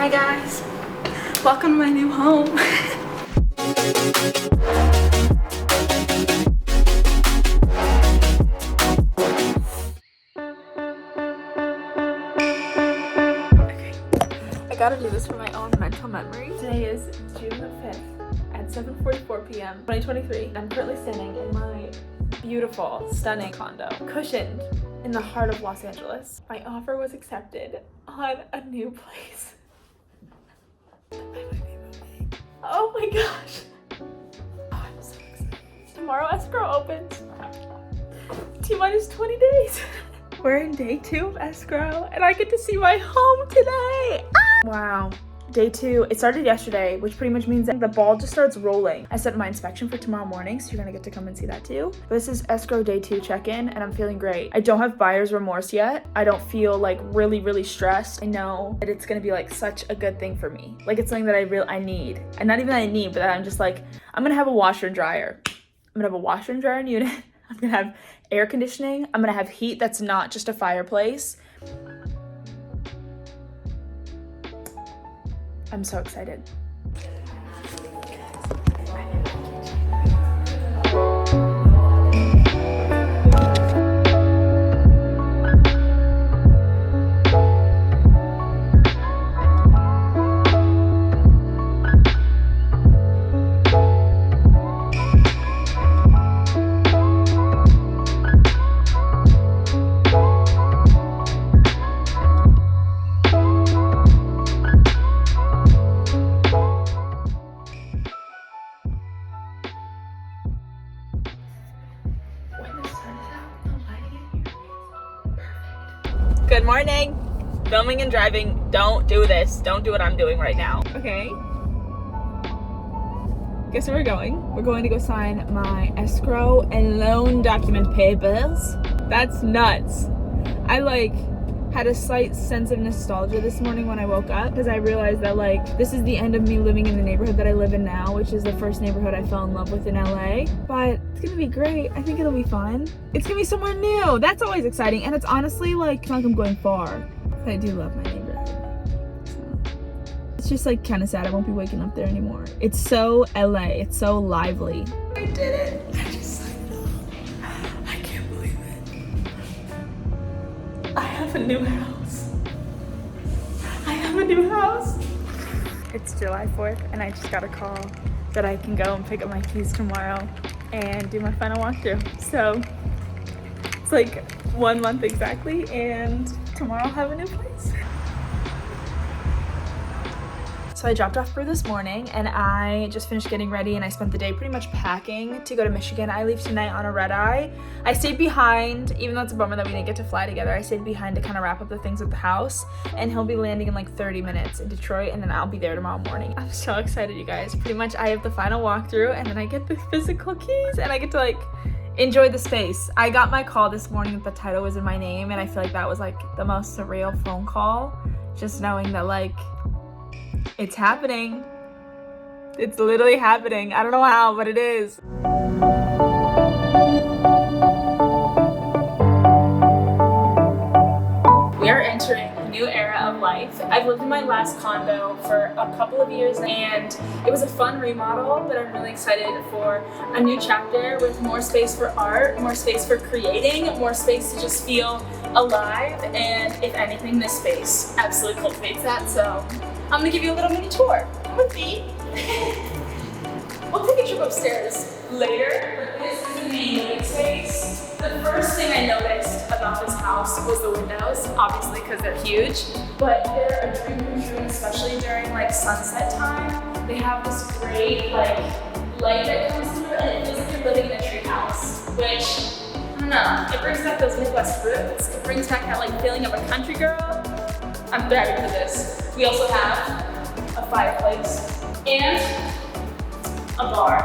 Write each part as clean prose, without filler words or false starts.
Hi guys, welcome to my new home. Okay, I gotta do this for my own mental memory. Today is June the 5th at 7:44 p.m. 2023. I'm currently standing in my beautiful, stunning condo, cushioned in the heart of Los Angeles. My offer was accepted on a new place. Oh my gosh. Oh, I'm so excited. Tomorrow Escrow opens. T-minus 20 days. We're in day 2 of Escrow and I get to see my home today. Ah! Wow. Day 2, it started yesterday, which pretty much means that the ball just starts rolling. I set my inspection for tomorrow morning, so you're gonna get to come and see that too. But this is Escrow day 2 check-in, and I'm feeling great. I don't have buyer's remorse yet. I don't feel like really stressed. I know that it's gonna be like such a good thing for me. Like it's something that I need. And not even that I need, but that I'm just like, I'm gonna have a washer and dryer. I'm gonna have a washer and dryer unit. I'm gonna have air conditioning. I'm gonna have heat that's not just a fireplace. I'm so excited. Good morning. Filming and driving, don't do this. Don't do what I'm doing right now. Okay. Guess where we're going? We're going to go sign my escrow and loan document papers. That's nuts. I had a slight sense of nostalgia this morning when I woke up because I realized that this is the end of me living in the neighborhood that I live in now, which is the first neighborhood I fell in love with in LA. But it's gonna be great. I think it'll be fun. It's gonna be somewhere new. That's always exciting. And it's honestly it's not like I'm going far. But I do love my neighborhood. So it's just kind of sad I won't be waking up there anymore. It's so LA. It's so lively. I did it. I can't believe it. I have a new house. I have a new house. It's July 4th and I just got a call that I can go and pick up my keys tomorrow and do my final walkthrough. So it's 1 month exactly and tomorrow I'll have a new place. So I dropped off Brew this morning and I just finished getting ready and I spent the day pretty much packing to go to Michigan. I leave tonight on a red eye. I stayed behind, even though it's a bummer that we didn't get to fly together, I stayed behind to kind of wrap up the things at the house, and he'll be landing in 30 minutes in Detroit and then I'll be there tomorrow morning. I'm so excited, you guys. Pretty much I have the final walkthrough and then I get the physical keys and I get to enjoy the space. I got my call this morning that the title was in my name and I feel like that was the most surreal phone call. Just knowing that it's happening. It's literally happening. I don't know how, but it is. We are entering a new era of life. I've lived in my last condo for a couple of years and it was a fun remodel, but I'm really excited for a new chapter with more space for art, more space for creating, more space to just feel alive, and if anything, this space absolutely cultivates that. So I'm gonna give you a little mini tour. Come with me. We'll take a trip upstairs later, but this is the main living space. The first thing I noticed about this house was the windows, obviously because they're huge, but they're a dream come true, especially during sunset time. They have this great light that comes through and it feels like you're living in a tree house, which, I don't know, it brings back those Midwest roots. It brings back that feeling of a country girl. I'm thriving for this. We also have a fireplace and a bar.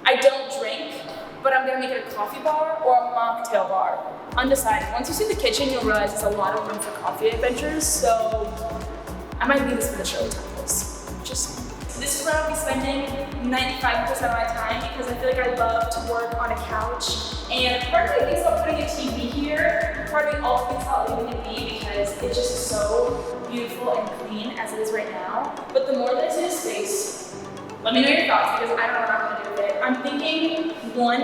I don't drink, but I'm gonna make it a coffee bar or a mocktail bar. Undecided. Once you see the kitchen, you'll realize there's a lot of room for coffee adventures, so I might leave this for the show temples. This is where I'll be spending 95% of my time because I feel like I love to work on a couch. And part of me thinks about putting a TV here, part of me also thinks about leaving it be because it's just so beautiful and clean as it is right now, but the more that it's in a space, let me know your thoughts because I don't know what I'm gonna do with it. I'm thinking one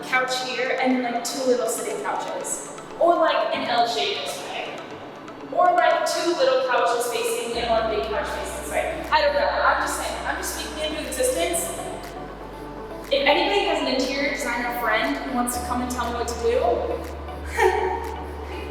couch here and then like 2 little sitting couches. Or like an L shape this way. Or like 2 little couches facing and 1 big couch facing this way. I don't know, I'm just saying, I'm just speaking into existence. If anybody has an interior designer friend who wants to come and tell me what to do,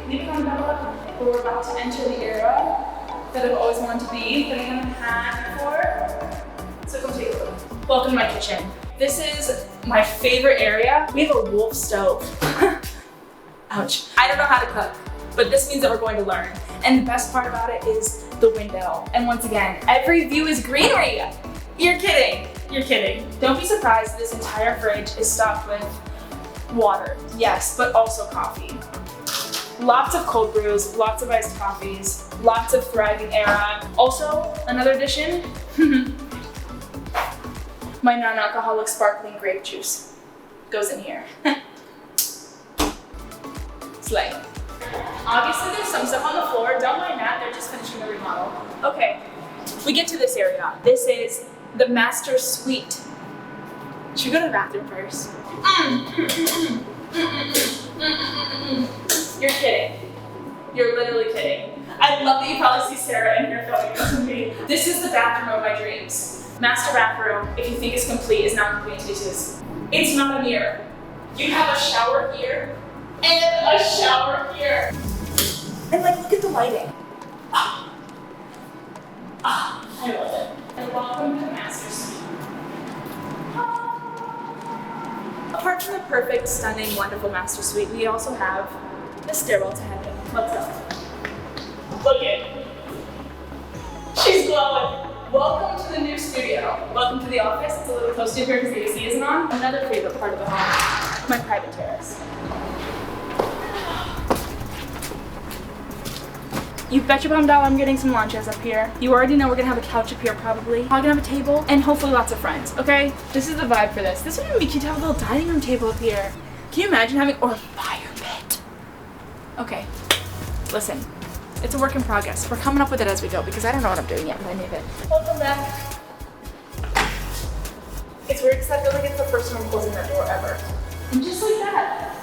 leave a comment down below. But we're about to enter the era that I've always wanted to be, that I haven't had before. So come take a look. Welcome to my kitchen. This is my favorite area. We have a wolf stove. Ouch. I don't know how to cook, but this means that we're going to learn. And the best part about it is the window. And once again, every view is greenery. You're kidding. You're kidding. Don't be surprised this entire fridge is stocked with water. Yes, but also coffee. Lots of cold brews, lots of iced coffees, lots of thriving era. Also, another addition, my non-alcoholic sparkling grape juice goes in here. Slay. Obviously there's some stuff on the floor, don't mind that, they're just finishing the remodel. Okay, we get to this area. This is the master suite. Should we go to the bathroom first? You're kidding. You're literally kidding. I love that you probably see Sarah in here filming this with me. This is the bathroom of my dreams. Master bathroom, if you think it's complete, is not complete. It's not a mirror. You have a shower here and a shower here. And like, look at the lighting. I love it. And welcome to the master suite. Apart from the perfect, stunning, wonderful master suite, we also have the stairwell to heaven. Let's go. Look it. She's glowing. Welcome to the new studio. Welcome to the office. It's a little close to here because the AC isn't on. Another favorite part of the home, my private terrace. You bet your bottom dollar I'm getting some lunches up here. You already know we're gonna have a couch up here probably. Probably gonna have a table and hopefully lots of friends, okay? This is the vibe for this. This would even be cute to have a little dining room table up here. Can you imagine having, or a fire pit? Okay, listen, it's a work in progress. We're coming up with it as we go because I don't know what I'm doing yet, but I need it. Welcome back. It's weird because I feel like it's the first time I'm closing that door ever. And just like that.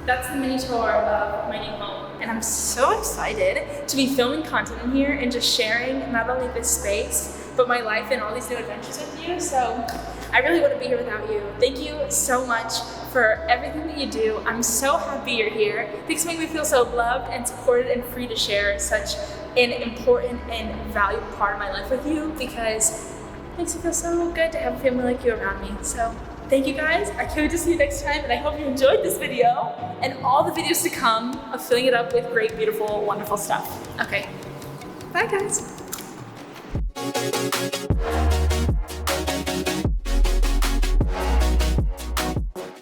That's the mini tour of my new home. And I'm so excited to be filming content in here and just sharing not only this space, but my life and all these new adventures with you. So I really wouldn't be here without you. Thank you so much for everything that you do. I'm so happy you're here. Things make me feel so loved and supported and free to share such an important and valuable part of my life with you because it makes me feel so good to have a family like you around me. So thank you guys. I can't wait to see you next time, and I hope you enjoyed this video and all the videos to come of filling it up with great, beautiful, wonderful stuff. Okay, bye guys.